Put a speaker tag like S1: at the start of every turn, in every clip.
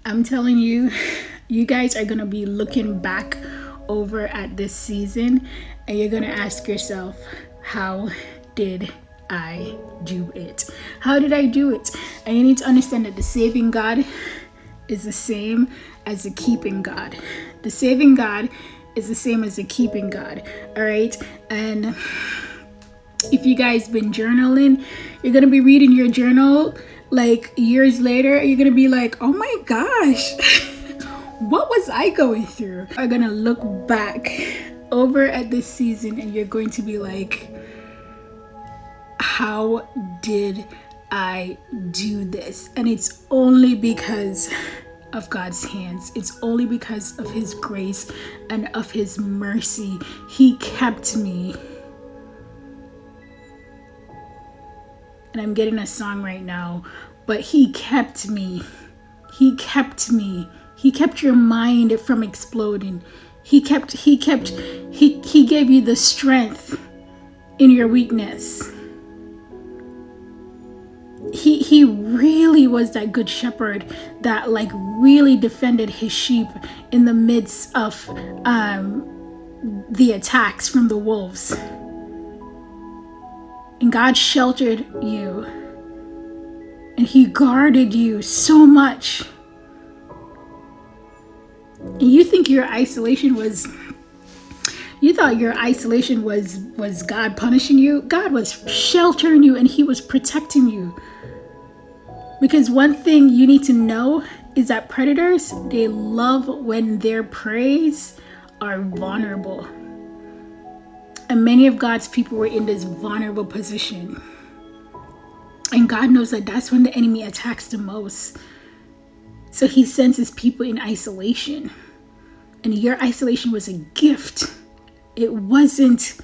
S1: I'm telling you, you guys are going to be looking back over at this season and you're going to ask yourself, how did I do it? How did I do it? And you need to understand that the saving God is the same as the keeping God. The saving God is the same as the keeping God. All right. And if you guys been journaling, you're going to be reading your journal like years later. You're going to be like, oh my gosh, what was I going through? I'm going to look back over at this season and you're going to be like, how did I do this? And it's only because of God's hands. It's only because of his grace and of his mercy. He kept me. And I'm getting a song right now, but he kept me. He kept me. He kept your mind from exploding. He gave you the strength in your weakness. He really was that good shepherd that like really defended his sheep in the midst of the attacks from the wolves. And God sheltered you and he guarded you so much. And you think your isolation was, you thought your isolation was God punishing you. God was sheltering you and he was protecting you. Because one thing you need to know is that predators, they love when their prey are vulnerable. And many of God's people were in this vulnerable position. And God knows that that's when the enemy attacks the most. So he sends his people in isolation. And your isolation was a gift. It wasn't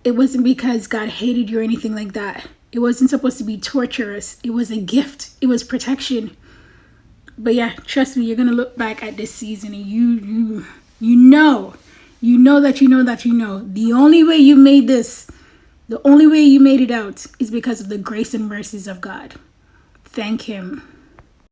S1: because God hated you or anything like that. It wasn't supposed to be torturous. It was a gift. It was protection. But yeah, trust me, you're going to look back at this season and you know the only way you made this, the only way you made it out is because of the grace and mercies of God. Thank him.